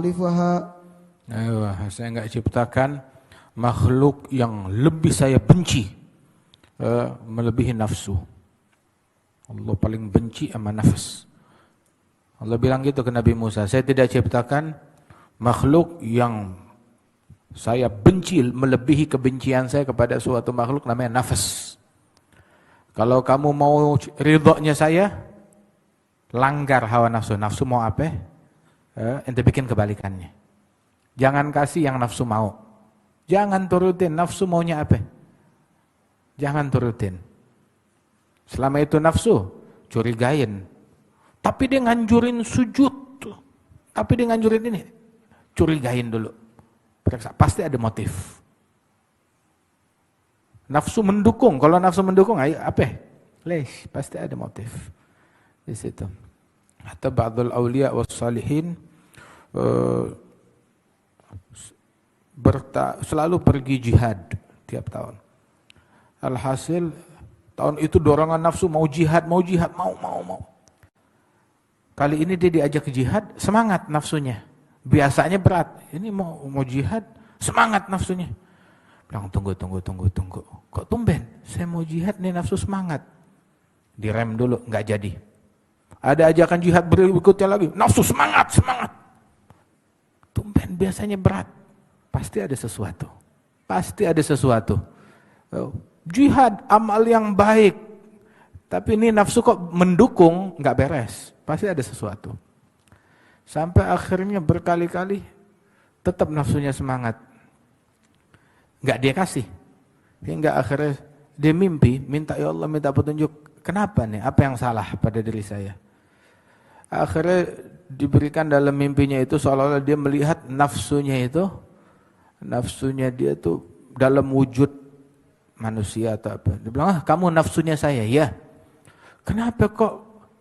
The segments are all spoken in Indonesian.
يخالفها. Saya enggak ciptakan makhluk yang lebih saya benci melebihi nafsu. Allah paling benci sama nafs. Allah bilang gitu ke Nabi Musa, saya tidak ciptakan makhluk yang saya benci melebihi kebencian saya kepada suatu makhluk namanya nafs. Kalau kamu mau ridhonya saya, langgar hawa nafsu. Nafsu mau apa? Ente bikin kebalikannya. Jangan kasih yang nafsu mau. Jangan turutin nafsu maunya apa. Jangan turutin. Selama itu nafsu, curigain. Tapi dia nganjurin sujud. Tapi dia nganjurin ini. Curigain dulu. Periksa. Pasti ada motif. Nafsu mendukung. Kalau nafsu mendukung, ayo apa? Lesh. Pasti ada motif. Di situ. Hatta ba'dul awliya was salihin selalu pergi jihad tiap tahun. Alhasil tahun itu dorongan nafsu mau jihad, mau. Kali ini dia diajak ke jihad, semangat nafsunya. Biasanya berat, ini mau jihad, semangat nafsunya. Bilang tunggu. Kok tumben? Saya mau jihad nih nafsu semangat. Direm dulu, nggak jadi. Ada ajakan jihad berikutnya lagi, nafsu semangat. Tumben biasanya berat. Pasti ada sesuatu. Jihad, amal yang baik. Tapi ini nafsu kok mendukung, nggak beres. Pasti ada sesuatu. Sampai akhirnya berkali-kali tetap nafsunya semangat. Nggak dia kasih. Hingga akhirnya dia mimpi, minta ya Allah, minta petunjuk. Kenapa nih? Apa yang salah pada diri saya? Akhirnya diberikan dalam mimpinya itu seolah-olah dia melihat nafsunya dia tuh dalam wujud manusia atau apa. Dia bilang, kamu nafsunya saya, ya. Kenapa kok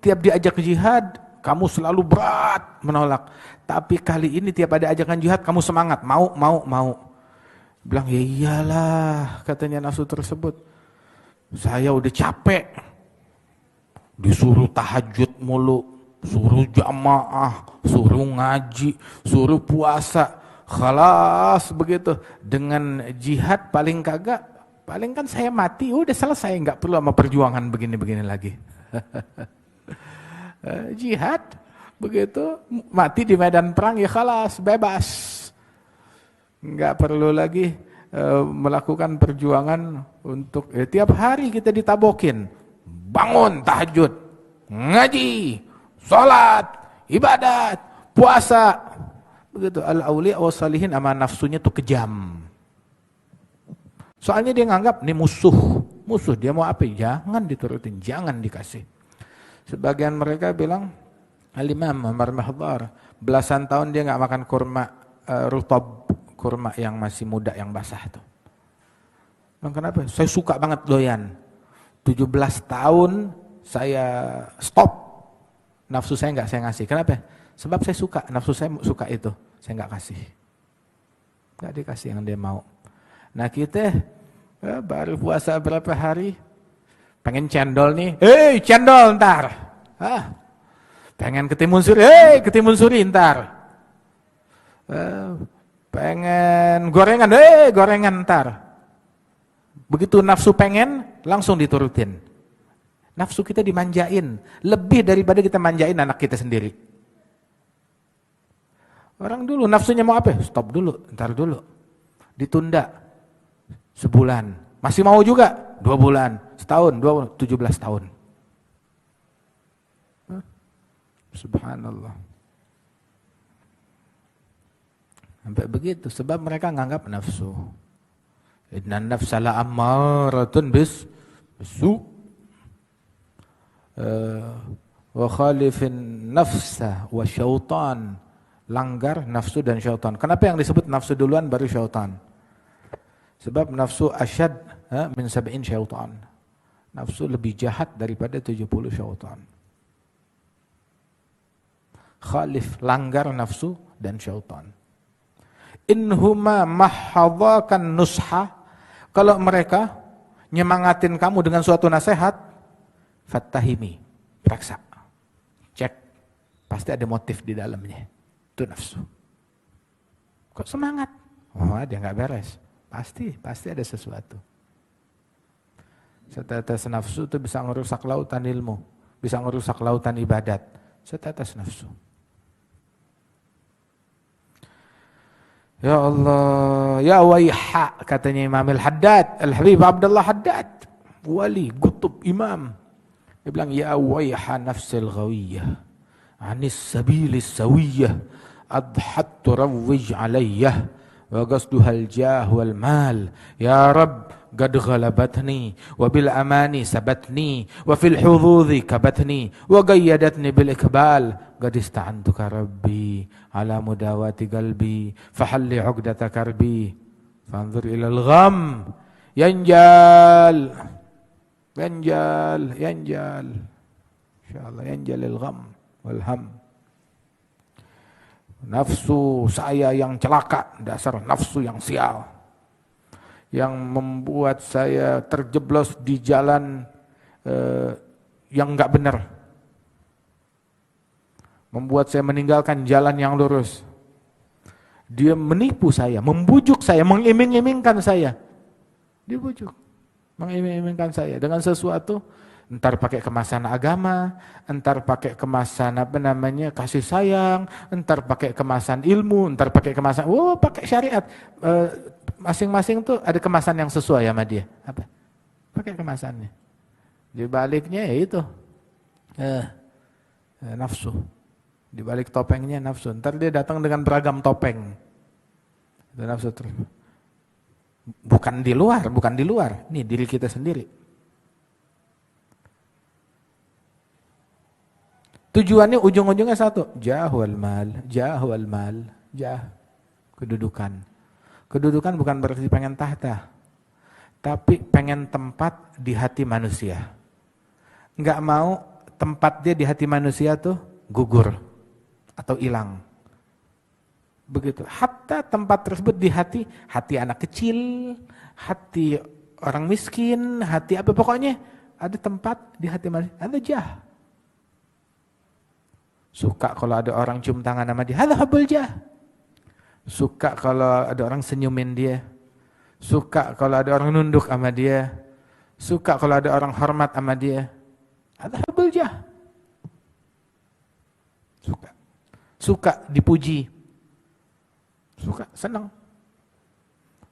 tiap diajak ke jihad, kamu selalu berat menolak. Tapi kali ini tiap ada ajakan jihad, kamu semangat, mau. Bilang, ya iyalah, katanya nafsu tersebut. Saya udah capek. Disuruh tahajud mulu, suruh jamaah, suruh ngaji, suruh puasa. Khalas begitu. Dengan jihad paling kan saya mati, udah selesai, nggak perlu sama perjuangan begini-begini lagi. Jihad begitu, mati di medan perang ya khalas, bebas. Nggak perlu lagi melakukan perjuangan untuk tiap hari kita ditabokin. Bangun tahajud, ngaji, sholat, ibadat, puasa. Begitu, al-awliya wa salihin sama nafsunya tuh kejam. Soalnya dia nganggap ini musuh dia mau apa? Jangan diturutin, jangan dikasih. Sebagian mereka bilang, Al-Imam Umar Mahdar, belasan tahun dia nggak makan kurma rutab, kurma yang masih muda yang basah tuh. Kenapa? Saya suka banget doyan. 17 tahun saya stop. Nafsu saya nggak saya ngasih. Kenapa? Sebab saya suka, nafsu saya suka itu, saya nggak kasih. Nggak dikasih yang dia mau. Nah kita baru puasa berapa hari, pengen cendol nih, cendol ntar. Pengen ketimun suri, ketimun suri ntar. Pengen gorengan, gorengan ntar. Begitu nafsu pengen, langsung diturutin. Nafsu kita dimanjain, lebih daripada kita manjain anak kita sendiri. Orang dulu nafsunya mau apa? Stop dulu, ntar dulu. Ditunda sebulan. Masih mau juga? 2 bulan, setahun, 17 tahun. Subhanallah. Sampai begitu, sebab mereka nganggap nafsu. Innan nafsa la'ammaratun bisu. Wa khalifin nafsa wa syaitan. Langgar nafsu dan syaitan. Kenapa yang disebut nafsu duluan baru syaitan? Sebab nafsu asyad min 70 syaitan. Nafsu lebih jahat daripada 70 syaitan. Khalif, langgar nafsu dan syaitan. Inhuma mahadhakan nusha. Kalau mereka nyemangatin kamu dengan suatu nasihat, fattahimi, periksa, cek, pasti ada motif di dalamnya. Itu nafsu. Kok semangat? Oh, dia nggak beres. Pasti ada sesuatu. Setetes nafsu itu bisa ngerusak lautan ilmu, bisa ngerusak lautan ibadat. Setetes nafsu. Ya Allah, ya waiha, katanya Imam Al-Haddad, Al-Habib Abdullah Haddad, wali, kutub, imam. Dia bilang, ya waiha nafsil ghawiyah, anis sabilis sawiyah, adhat turawwij alayyah, wa qasduhal jah wal mal. Ya Rabb, qad ghalabatni, wa bil amani sabatni, wa fil hududhi kabatni, wa qayyadatni bil ikbal. Qad ista'antuka Rabbi ala mudawati qalbi, fahalli 'uqdata karbi, fanzur ilal gham, yanjal. Insyaallah yanjalil gham wal ham. Nafsu saya yang celaka, dasar nafsu yang sial, yang membuat saya terjeblos di jalan yang enggak benar, membuat saya meninggalkan jalan yang lurus. Dia menipu saya, membujuk saya, mengiming-imingkan saya. Dibujuk, mengiming-imingkan saya dengan sesuatu, entar pakai kemasan agama, entar pakai kemasan kasih sayang, entar pakai kemasan ilmu, entar pakai kemasan, pakai syariat. Masing-masing tuh ada kemasan yang sesuai sama dia. Apa? Pakai kemasannya. Di baliknya ya itu nafsu. Di balik topengnya nafsu. Ntar dia datang dengan beragam topeng. Itu nafsu terus. Bukan di luar. Nih diri kita sendiri. Tujuannya ujung-ujungnya satu. Jah wal mal. Kedudukan. Kedudukan bukan berarti pengen tahta. Tapi pengen tempat di hati manusia. Enggak mau tempat dia di hati manusia tuh gugur atau hilang. Begitu. Hatta tempat tersebut di hati anak kecil, hati orang miskin, hati apa pokoknya ada tempat di hati manusia, ada jah. Suka kalau ada orang cium tangan sama dia, hadza hubbul jah. Suka kalau ada orang senyumin dia. Suka kalau ada orang nunduk sama dia. Suka kalau ada orang hormat sama dia. Hadza hubbul jah. Suka dipuji. Suka, senang.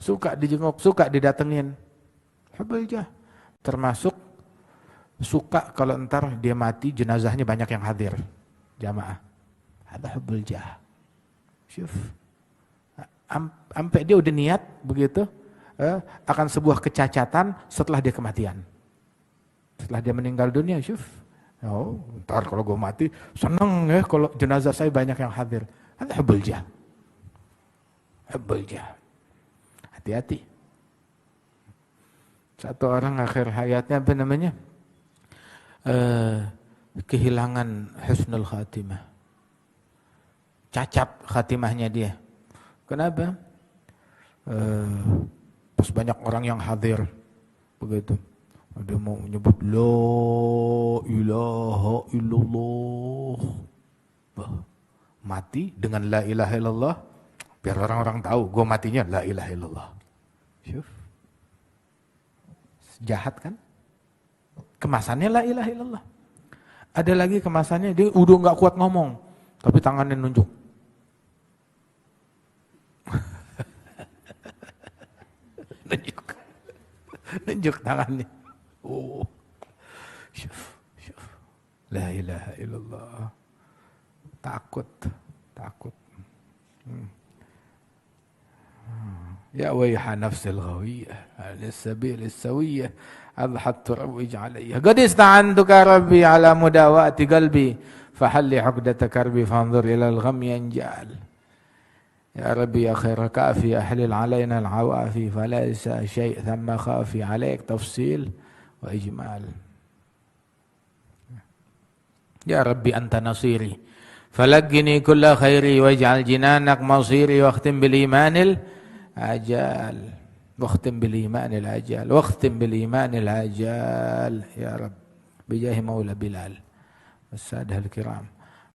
Suka dijenguk, suka didatengin. Hubbul jah. Termasuk suka kalau entar dia mati jenazahnya banyak yang hadir. Jamaah. Hadza hubbul jah. Syuf. Sampai dia udah niat begitu akan sebuah kecacatan setelah dia kematian. Setelah dia meninggal dunia, syuf. Oh, ntar kalau gue mati seneng ya kalau jenazah saya banyak yang hadir. Hadza hubbul jah. Hubbul jah. Hati-hati. Satu orang akhir hayatnya kehilangan husnul khatimah. Cacat khatimahnya dia. Kenapa? Pas banyak orang yang hadir begitu. Dia mau menyebut la ilaha illallah. Mati dengan la ilaha illallah. Biar orang-orang tahu gue matinya la ilaha illallah. Syuf. Jahat kan? Kemasannya la ilaha illallah. Ada lagi kemasannya dia udah gak kuat ngomong, tapi tangannya nunjuk. Nunjuk tangannya. Oh. Syuf. La ilaha illallah. Takut. Ya waiha nafsil ghawiyah, alis sabilis sawiyah, adhat turawwij alayya. Qad ista'antuka Rabbi ala mudawati qalbi, fahalli 'uqdata karbi, fanzur ila al-gham yanjal. Ya Rabbi ya khaira kafi, ahlil alayna al-awafi, falaysa syai' thamma khafi, alayk tafsil wa ijmal. Ya Rabbi anta nasiri, falaqini kulla khairi, waj'al jinanak masiri, wakhtim bil imanil ajal, wakhtim bil imanil ajal, wakhtim bil imanil ajal. Ya Rabb, bijahi maula Bilal wassadah al-kiram.